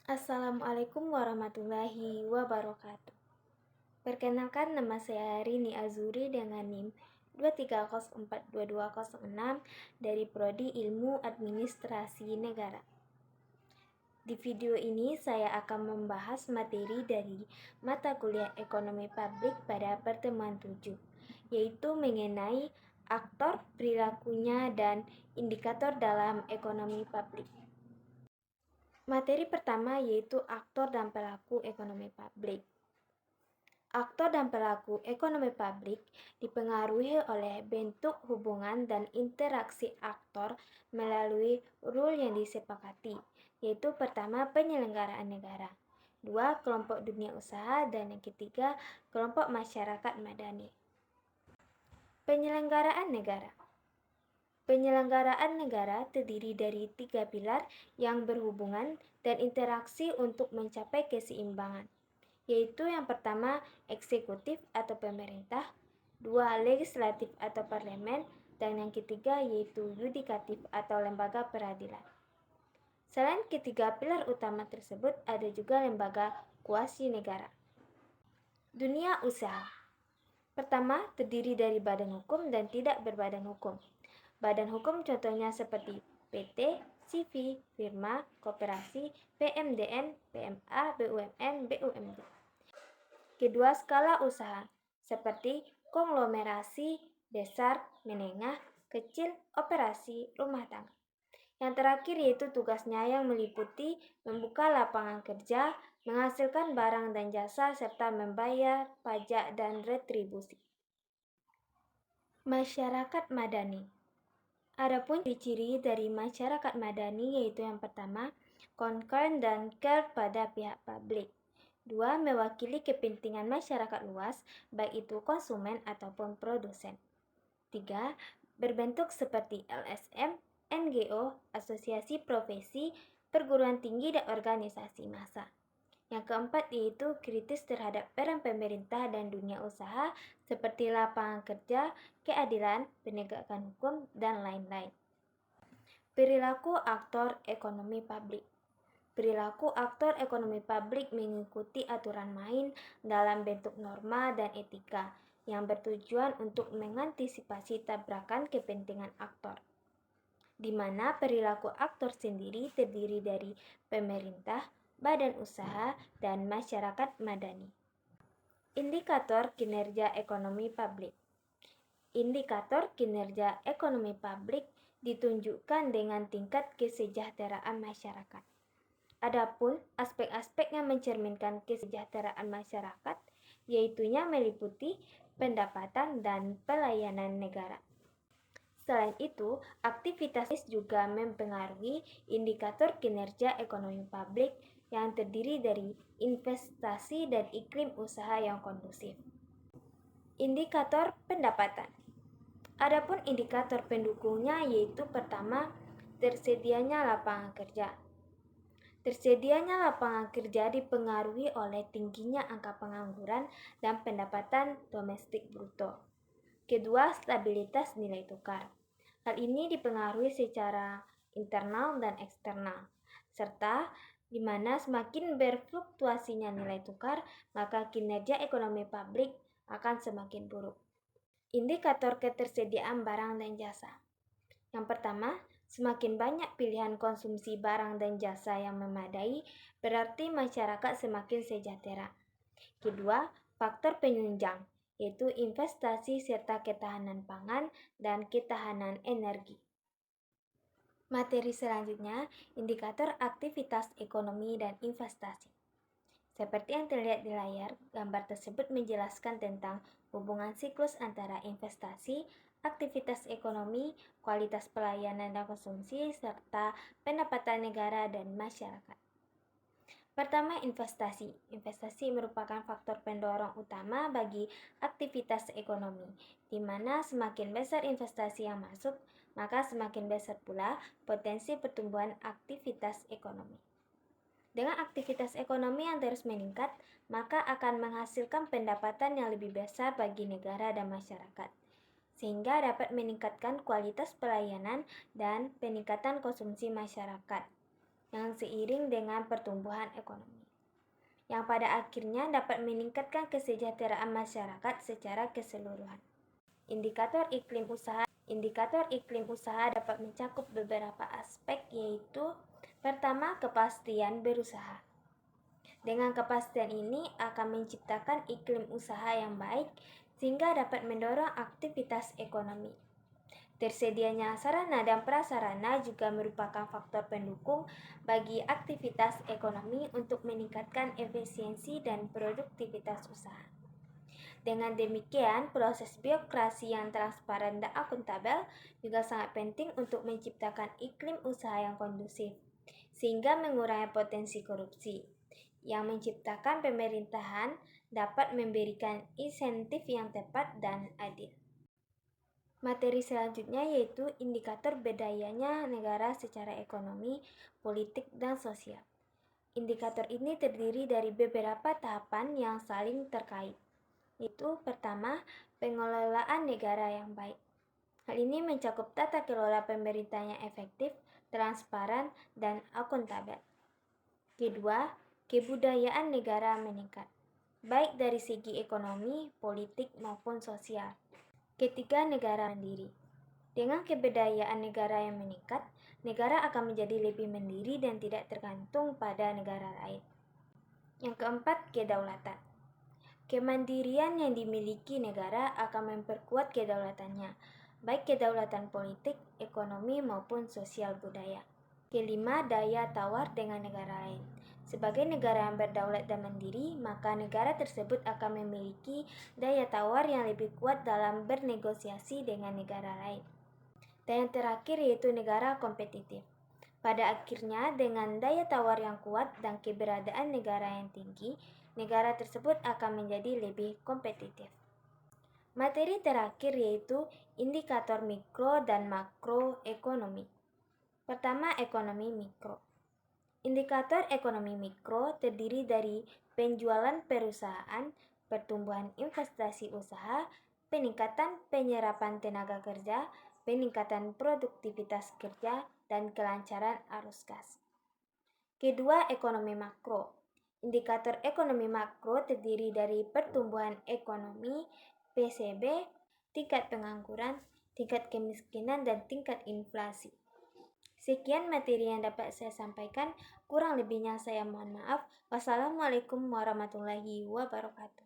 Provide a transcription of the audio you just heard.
Assalamualaikum warahmatullahi wabarakatuh. Perkenalkan, nama saya Rini Azuri dengan NIM 230422006 dari Prodi Ilmu Administrasi Negara. Di video ini saya akan membahas materi dari mata kuliah Ekonomi Publik pada pertemuan 7, yaitu mengenai aktor, perilakunya, dan indikator dalam ekonomi publik. Materi pertama yaitu aktor dan pelaku ekonomi publik. Aktor dan pelaku ekonomi publik dipengaruhi oleh bentuk hubungan dan interaksi aktor melalui rule yang disepakati, yaitu pertama penyelenggaraan negara, dua kelompok dunia usaha, dan yang ketiga kelompok masyarakat madani. Penyelenggaraan negara. Penyelenggaraan negara terdiri dari 3 pilar yang berhubungan dan interaksi untuk mencapai keseimbangan, yaitu yang pertama eksekutif atau pemerintah, dua legislatif atau parlemen, dan yang ketiga yaitu yudikatif atau lembaga peradilan. Selain ketiga pilar utama tersebut, ada juga lembaga kuasi negara. Dunia usaha. Pertama, terdiri dari badan hukum dan tidak berbadan hukum. Badan hukum contohnya seperti PT, CV, firma, koperasi, PMDN, PMA, BUMN, BUMD. Kedua, skala usaha seperti konglomerasi, besar, menengah, kecil, operasi, rumah tangga. Yang terakhir yaitu tugasnya yang meliputi membuka lapangan kerja, menghasilkan barang dan jasa, serta membayar pajak dan retribusi. Masyarakat madani. Adapun ciri-ciri dari masyarakat madani yaitu yang pertama, concern dan care pada pihak publik. Dua, mewakili kepentingan masyarakat luas, baik itu konsumen ataupun produsen. Tiga, berbentuk seperti LSM, NGO, asosiasi profesi, perguruan tinggi, dan organisasi massa. Yang keempat yaitu kritis terhadap peran pemerintah dan dunia usaha seperti lapangan kerja, keadilan, penegakan hukum, dan lain-lain. Perilaku aktor ekonomi publik. Perilaku aktor ekonomi publik mengikuti aturan main dalam bentuk norma dan etika yang bertujuan untuk mengantisipasi tabrakan kepentingan aktor, di mana perilaku aktor sendiri terdiri dari pemerintah, badan usaha, dan masyarakat madani. Indikator kinerja ekonomi publik. Indikator kinerja ekonomi publik ditunjukkan dengan tingkat kesejahteraan masyarakat. Adapun aspek-aspek yang mencerminkan kesejahteraan masyarakat, yaitunya meliputi pendapatan dan pelayanan negara. Selain itu, aktivitas juga mempengaruhi indikator kinerja ekonomi publik yang terdiri dari investasi dan iklim usaha yang kondusif. Indikator pendapatan. Adapun indikator pendukungnya yaitu pertama, tersedianya lapangan kerja. Tersedianya lapangan kerja dipengaruhi oleh tingginya angka pengangguran dan pendapatan domestik bruto. Kedua, stabilitas nilai tukar. Hal ini dipengaruhi secara internal dan eksternal, serta di mana semakin berfluktuasinya nilai tukar, maka kinerja ekonomi publik akan semakin buruk. Indikator ketersediaan barang dan jasa. Yang pertama, semakin banyak pilihan konsumsi barang dan jasa yang memadai, berarti masyarakat semakin sejahtera. Kedua, faktor penunjang, yaitu investasi serta ketahanan pangan dan ketahanan energi. Materi selanjutnya, indikator aktivitas ekonomi dan investasi. Seperti yang terlihat di layar, gambar tersebut menjelaskan tentang hubungan siklus antara investasi, aktivitas ekonomi, kualitas pelayanan dan konsumsi, serta pendapatan negara dan masyarakat. Pertama, investasi. Investasi merupakan faktor pendorong utama bagi aktivitas ekonomi, di mana semakin besar investasi yang masuk, maka semakin besar pula potensi pertumbuhan aktivitas ekonomi. Dengan aktivitas ekonomi yang terus meningkat, maka akan menghasilkan pendapatan yang lebih besar bagi negara dan masyarakat, sehingga dapat meningkatkan kualitas pelayanan dan peningkatan konsumsi masyarakat, yang seiring dengan pertumbuhan ekonomi, yang pada akhirnya dapat meningkatkan kesejahteraan masyarakat secara keseluruhan. Indikator iklim usaha dapat mencakup beberapa aspek, yaitu pertama, kepastian berusaha. Dengan kepastian ini akan menciptakan iklim usaha yang baik sehingga dapat mendorong aktivitas ekonomi. Tersedianya sarana dan prasarana juga merupakan faktor pendukung bagi aktivitas ekonomi untuk meningkatkan efisiensi dan produktivitas usaha. Dengan demikian, proses birokrasi yang transparan dan akuntabel juga sangat penting untuk menciptakan iklim usaha yang kondusif, sehingga mengurangi potensi korupsi, yang menciptakan pemerintahan dapat memberikan insentif yang tepat dan adil. Materi selanjutnya yaitu indikator berdayanya negara secara ekonomi, politik, dan sosial. Indikator ini terdiri dari beberapa tahapan yang saling terkait. Itu pertama, pengelolaan negara yang baik. Hal ini mencakup tata kelola pemerintahan yang efektif, transparan, dan akuntabel. Kedua, kebudayaan negara meningkat, baik dari segi ekonomi, politik, maupun sosial. Ketiga, negara mandiri. Dengan kebudayaan negara yang meningkat, negara akan menjadi lebih mandiri dan tidak tergantung pada negara lain. Yang keempat, kedaulatan. Kemandirian yang dimiliki negara akan memperkuat kedaulatannya, baik kedaulatan politik, ekonomi, maupun sosial budaya. Kelima, daya tawar dengan negara lain. Sebagai negara yang berdaulat dan mandiri, maka negara tersebut akan memiliki daya tawar yang lebih kuat dalam bernegosiasi dengan negara lain. Dan yang terakhir yaitu negara kompetitif. Pada akhirnya, dengan daya tawar yang kuat dan keberadaan negara yang tinggi, negara tersebut akan menjadi lebih kompetitif. Materi terakhir yaitu indikator mikro dan makroekonomi. Pertama, ekonomi mikro. Indikator ekonomi mikro terdiri dari penjualan perusahaan, pertumbuhan investasi usaha, peningkatan penyerapan tenaga kerja, peningkatan produktivitas kerja, dan kelancaran arus gas. Kedua, ekonomi makro. Indikator ekonomi makro terdiri dari pertumbuhan ekonomi, PCB, tingkat pengangguran, tingkat kemiskinan, dan tingkat inflasi. Sekian materi yang dapat saya sampaikan, kurang lebihnya saya mohon maaf. Wassalamualaikum warahmatullahi wabarakatuh.